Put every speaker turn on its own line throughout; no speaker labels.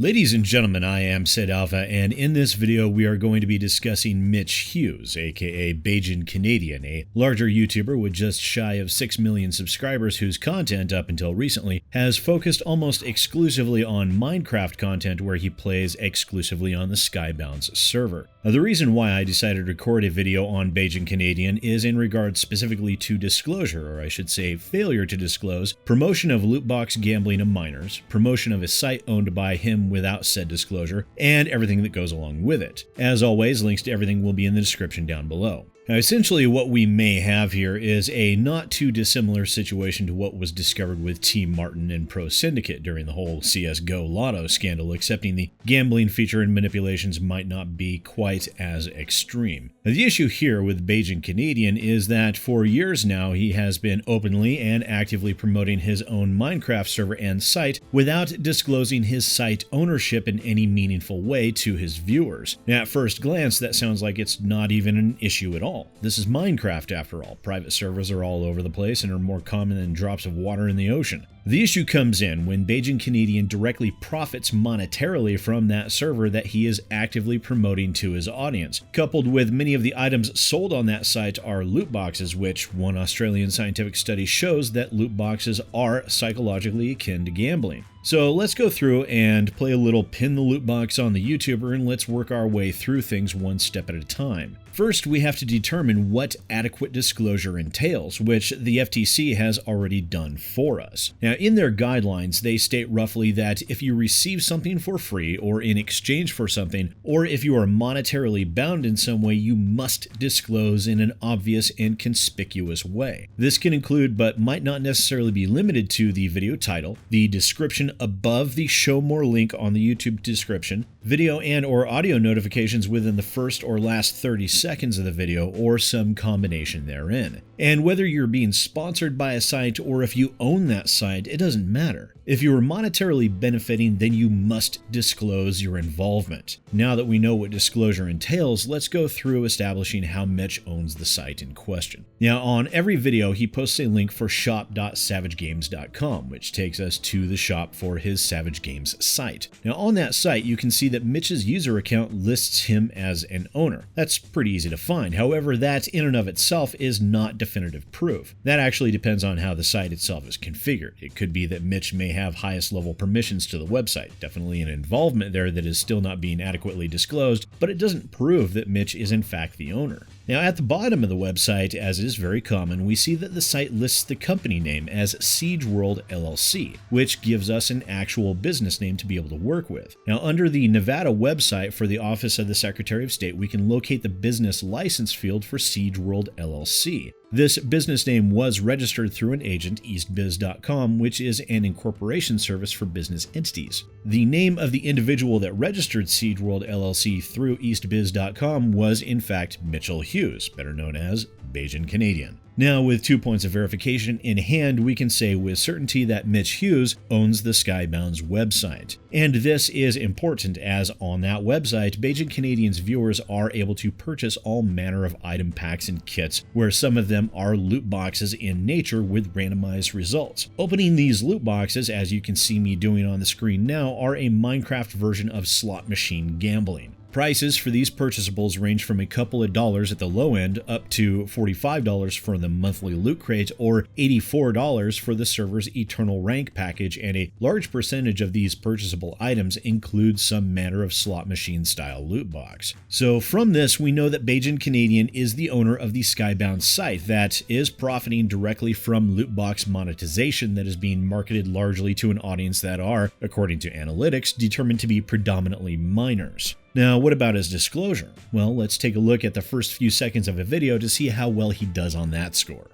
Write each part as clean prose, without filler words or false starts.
Ladies and gentlemen, I am SidAlpha, and in this video we are going to be discussing Mitch Hughes, aka Bajan Canadian, a larger YouTuber with just shy of 6 million subscribers whose content, up until recently, has focused almost exclusively on Minecraft content where he plays exclusively on the Skybounds server. Now, the reason why I decided to record a video on Bajan Canadian is in regards specifically to disclosure, or I should say failure to disclose, promotion of loot box gambling of minors, promotion of a site owned by him without said disclosure, and everything that goes along with it. As always, links to everything will be in the description down below. Now, essentially what we may have here is a not too dissimilar situation to what was discovered with Team Martin and Pro Syndicate during the whole CSGO Lotto scandal, excepting the gambling feature and manipulations might not be quite as extreme. Now, the issue here with Bajan Canadian is that for years now he has been openly and actively promoting his own Minecraft server and site without disclosing his site ownership in any meaningful way to his viewers. Now, at first glance, that sounds like it's not even an issue at all. This is Minecraft after all. Private servers are all over the place and are more common than drops of water in the ocean. The issue comes in when Bajan Canadian directly profits monetarily from that server that he is actively promoting to his audience. Coupled with many of the items sold on that site are loot boxes, which one Australian scientific study shows that loot boxes are psychologically akin to gambling. So let's go through and play a little pin the loot box on the YouTuber, and let's work our way through things one step at a time. First, we have to determine what adequate disclosure entails, which the FTC has already done for us. Now, in their guidelines, they state roughly that if you receive something for free or in exchange for something, or if you are monetarily bound in some way, you must disclose in an obvious and conspicuous way. This can include, but might not necessarily be limited to, the video title, the description above the show more link on the YouTube description, video and or audio notifications within the first or last 30 seconds of the video, or some combination therein. And whether you're being sponsored by a site or if you own that site, it doesn't matter. If you are monetarily benefiting, then you must disclose your involvement. Now that we know what disclosure entails, let's go through establishing how Mitch owns the site in question. Now, on every video, he posts a link for shop.savagegames.com, which takes us to the shop for his Savage Games site. Now, on that site, you can see that Mitch's user account lists him as an owner. That's pretty easy to find. However, that in and of itself is not definitive proof. That actually depends on how the site itself is configured. It could be that Mitch may have highest level permissions to the website, definitely an involvement there that is still not being adequately disclosed, but it doesn't prove that Mitch is in fact the owner. Now, at the bottom of the website, as is very common, we see that the site lists the company name as Siege World LLC, which gives us an actual business name to be able to work with. Now, under the Nevada website for the Office of the Secretary of State, we can locate the business license field for Siege World LLC. This business name was registered through an agent, eastbiz.com, which is an incorporation service for business entities. The name of the individual that registered Siege World LLC through eastbiz.com was in fact Mitchell Hughes, better known as Bajan Canadian. Now, with 2 points of verification in hand, we can say with certainty that Mitch Hughes owns the Skybounds website. And this is important as on that website, Bajan Canadian's viewers are able to purchase all manner of item packs and kits, where some of them are loot boxes in nature with randomized results. Opening these loot boxes, as you can see me doing on the screen now, are a Minecraft version of slot machine gambling. Prices for these purchasables range from a couple of dollars at the low end up to $45 for the monthly loot crate, or $84 for the server's eternal rank package, and a large percentage of these purchasable items include some manner of slot machine style loot box. So from this, we know that Bajan Canadian is the owner of the Skybound site that is profiting directly from loot box monetization that is being marketed largely to an audience that are, according to analytics, determined to be predominantly minors. Now, what about his disclosure? Well, let's take a look at the first few seconds of a video to see how well he does on that score.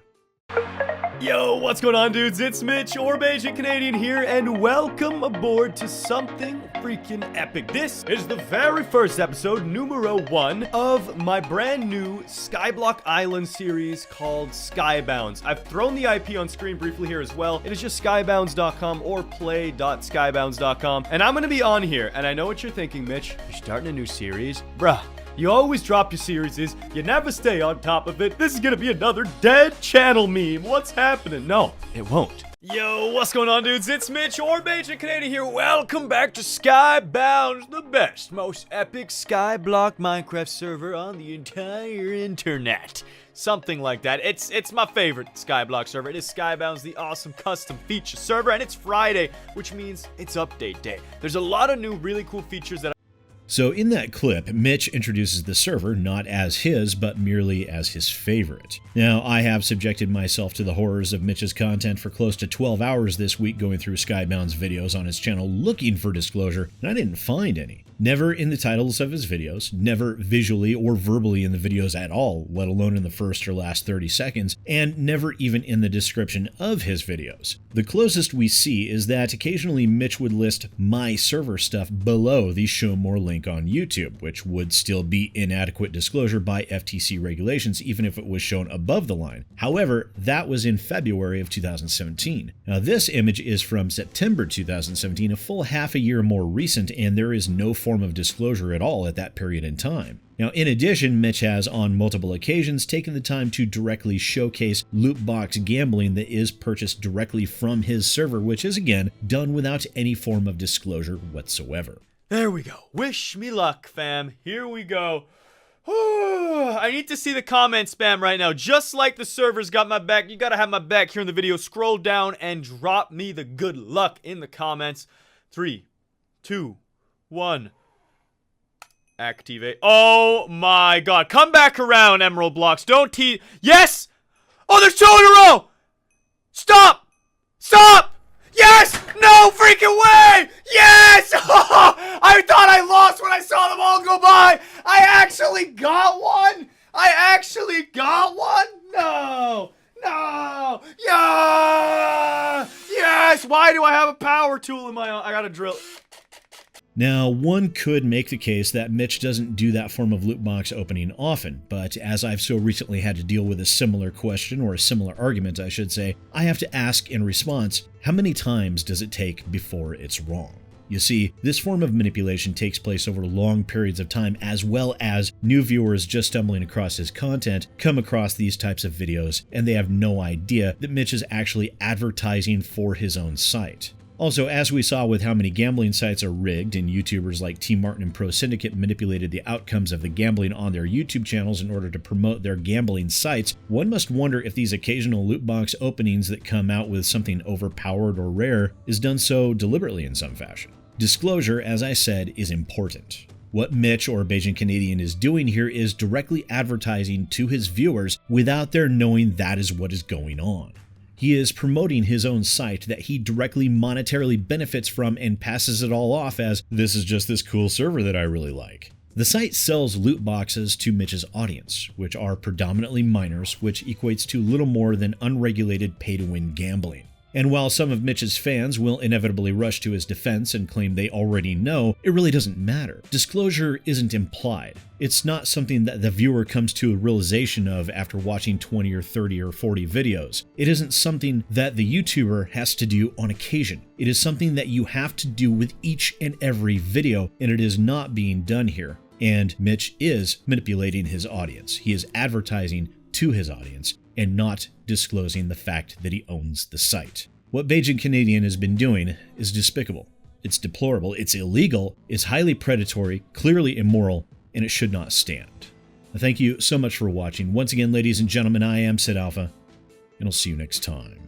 Yo, what's going on, dudes? It's Mitch, or Bajan Canadian here, and welcome aboard to something freaking epic. This is the very first episode, numero 1, of my brand new Skyblock Island series called Skybounds. I've thrown the IP on screen briefly here as well. It is just skybounds.com or play.skybounds.com, and I'm gonna be on here, and I know what you're thinking, Mitch. You're starting a new series? Bruh. You always drop your series, you never stay on top of it. This is gonna be another dead channel meme. What's happening? No, it won't. Yo, what's going on, dudes? It's Mitch, or Bajan Canadian here. Welcome back to Skybounds, the best, most epic skyblock Minecraft server on the entire internet. Something like that. It's my favorite skyblock server. It is Skybounds, the awesome custom feature server, and it's Friday, which means it's update day. There's a lot of new, really cool features that
So in that clip, Mitch introduces the server not as his, but merely as his favorite. Now, I have subjected myself to the horrors of Mitch's content for close to 12 hours this week going through Skybound's videos on his channel looking for disclosure, and I didn't find any. Never in the titles of his videos, never visually or verbally in the videos at all, let alone in the first or last 30 seconds, and never even in the description of his videos. The closest we see is that occasionally Mitch would list my server stuff below the show more link on YouTube, which would still be inadequate disclosure by FTC regulations even if it was shown above the line. However, that was in February of 2017. Now this image is from September 2017, a full half a year more recent, and there is no form of disclosure at all at that period in time. Now, in addition, Mitch has on multiple occasions taken the time to directly showcase loot box gambling that is purchased directly from his server, which is again done without any form of disclosure whatsoever.
There we go. Wish me luck, fam. Here we go. I need to see the comment spam right now. Just like the server's got my back, you gotta have my back here in the video. Scroll down and drop me the good luck in the comments. 3, 2, 1. Activate. Oh my god. Come back around, Emerald Blocks. Don't tease. Yes! Oh, there's 2 in a row! Stop! Stop! Yes! No freaking way! Yes! I thought I lost when I saw them all go by! I actually got one! I actually got one? No! No! Yeah! Yes! Why do I have a power tool in my own? I gotta drill.
Now, one could make the case that Mitch doesn't do that form of loot box opening often, but as I've so recently had to deal with a similar question, or a similar argument I should say, I have to ask in response, how many times does it take before it's wrong? You see, this form of manipulation takes place over long periods of time, as well as new viewers just stumbling across his content come across these types of videos, and they have no idea that Mitch is actually advertising for his own site. Also, as we saw with how many gambling sites are rigged and YouTubers like T Martin and Pro Syndicate manipulated the outcomes of the gambling on their YouTube channels in order to promote their gambling sites, one must wonder if these occasional loot box openings that come out with something overpowered or rare is done so deliberately in some fashion. Disclosure, as I said, is important. What Mitch, or Bajan Canadian, is doing here is directly advertising to his viewers without their knowing that is what is going on. He is promoting his own site that he directly monetarily benefits from and passes it all off as, this is just this cool server that I really like. The site sells loot boxes to Mitch's audience, which are predominantly minors, which equates to little more than unregulated pay-to-win gambling. And while some of Mitch's fans will inevitably rush to his defense and claim they already know, it really doesn't matter. Disclosure isn't implied. It's not something that the viewer comes to a realization of after watching 20 or 30 or 40 videos. It isn't something that the YouTuber has to do on occasion. It is something that you have to do with each and every video, and it is not being done here. And Mitch is manipulating his audience. He is advertising to his audience and not disclosing the fact that he owns the site. What Bajan Canadian has been doing is despicable. It's deplorable, it's illegal, it's highly predatory, clearly immoral, and it should not stand. Thank you so much for watching. Once again, ladies and gentlemen, I am SidAlpha, and I'll see you next time.